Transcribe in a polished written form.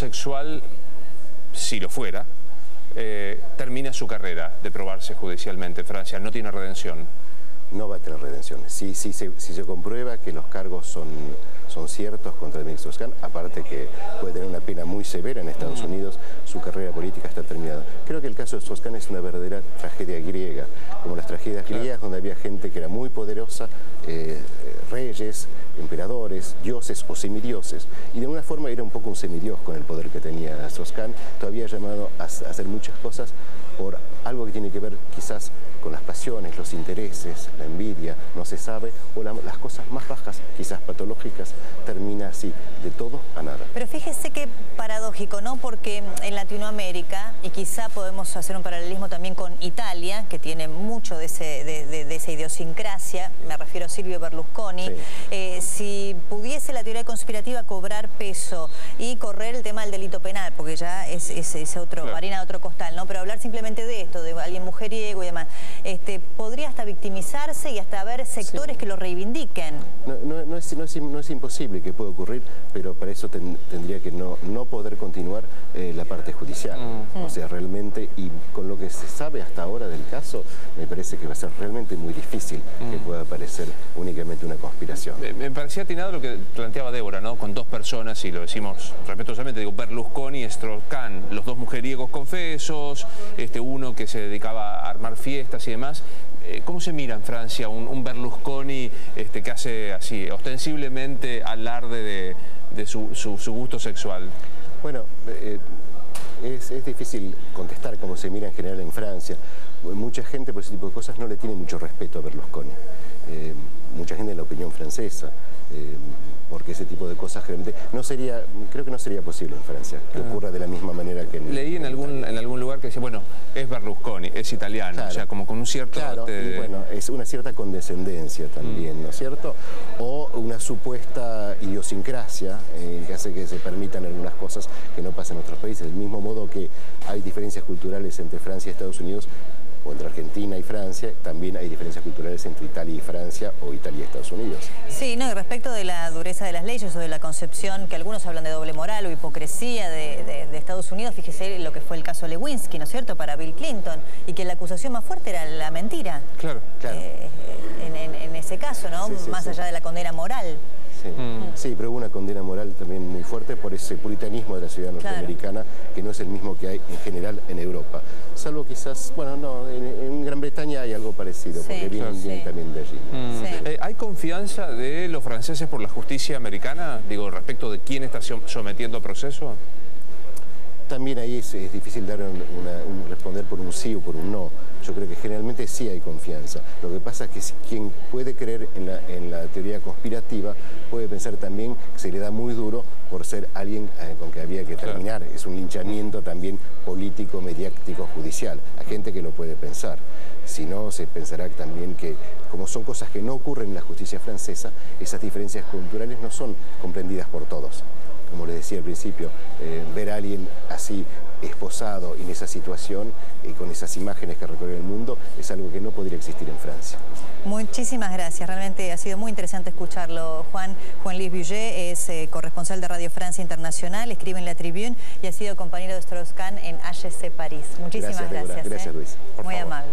homosexual, si lo fuera, termina su carrera de probarse judicialmente en Francia, no tiene redención. No va a tener redención. Si se comprueba que los cargos son ciertos contra Emile Strauss-Kahn, aparte que puede tener una pena muy severa en Estados Unidos, su carrera política está terminada. Creo que el caso de Strauss-Kahn es una verdadera tragedia griega, como las tragedias griegas donde había gente que era muy poderosa, reyes, emperadores, dioses o semidioses, y de alguna forma era un poco un semidios con el poder que tenía Strauss-Kahn, todavía llamado a hacer muchas cosas por algo que tiene que ver quizás con las pasiones, los intereses, la envidia, no se sabe, o las cosas más bajas, quizás patológicas, termina así, de todo a nada. Pero fíjese qué paradójico, ¿no? Porque en Latinoamérica, y quizá podemos hacer un paralelismo también con Italia, que tiene mucho de esa idiosincrasia, me refiero a Silvio Berlusconi, sí. Si pudiese la teoría conspirativa cobrar peso y correr el tema del delito penal, porque ya es otro, claro, harina de otro costal, ¿no? Pero hablar simplemente de esto, de alguien mujeriego y demás, podría hasta victimizarse y hasta haber sectores, sí, que lo reivindiquen. No es imposible que pueda ocurrir, pero para eso tendría que no poder continuar la parte judicial. O sea, realmente, y con lo que se sabe hasta ahora del caso, me parece que va a ser realmente muy difícil que pueda parecer únicamente una conspiración. Me parecía atinado lo que planteaba Débora, ¿no? Con dos personas, y lo decimos respetuosamente, digo, Berlusconi y Strauss-Kahn, los dos mujeriegos confesos, uno que se dedicaba a armar fiestas y demás. ¿Cómo se mira en Francia un Berlusconi que hace así, ostensiblemente alarde de su gusto sexual? Bueno, es difícil contestar cómo se mira en general en Francia. Mucha gente por ese tipo de cosas no le tiene mucho respeto a Berlusconi. Mucha gente en la opinión francesa, porque ese tipo de cosas creo que no sería posible en Francia que ocurra de la misma manera que leí en algún lugar que decía, bueno, es Berlusconi, es italiano, claro, o sea, como con un cierto... Claro, y bueno, es una cierta condescendencia también, ¿no es cierto? O una supuesta idiosincrasia que hace que se permitan algunas cosas que no pasan en otros países. Del mismo modo que hay diferencias culturales entre Francia y Estados Unidos, o entre Argentina y Francia, también hay diferencias culturales entre Italia y Francia o Italia y Estados Unidos. Sí, no, y respecto de la dureza de las leyes o de la concepción, que algunos hablan de doble moral o hipocresía de Estados Unidos, fíjese lo que fue el caso Lewinsky, ¿no es cierto?, para Bill Clinton, y que la acusación más fuerte era la mentira. Claro, claro. En ese caso, ¿no?, sí, más allá de la condena moral. Sí. Sí, pero hubo una condena moral también muy fuerte por ese puritanismo de la sociedad norteamericana, claro, que no es el mismo que hay en general en Europa. Salvo quizás, bueno, no, en Gran Bretaña hay algo parecido, sí, porque vienen también de allí. Sí. ¿Hay confianza de los franceses por la justicia americana? Digo, respecto de quién está sometiendo a proceso. También ahí es difícil dar responder por un sí o por un no. Yo creo que generalmente sí hay confianza. Lo que pasa es que quien puede creer en la teoría conspirativa puede pensar también que se le da muy duro por ser alguien con que había que terminar. Claro. Es un linchamiento también político, mediático, judicial. Hay gente que lo puede pensar. Si no, se pensará también que, como son cosas que no ocurren en la justicia francesa, esas diferencias culturales no son comprendidas por todos. Como les decía al principio, ver a alguien así esposado en esa situación y con esas imágenes que recorren el mundo es algo que no podría existir en Francia. Muchísimas gracias, realmente ha sido muy interesante escucharlo. Juan-Louis Buget es corresponsal de Radio Francia Internacional, escribe en La Tribune y ha sido compañero de Strauss-Kahn en HEC París. Muchísimas gracias. Gracias, Luis. Muy amable.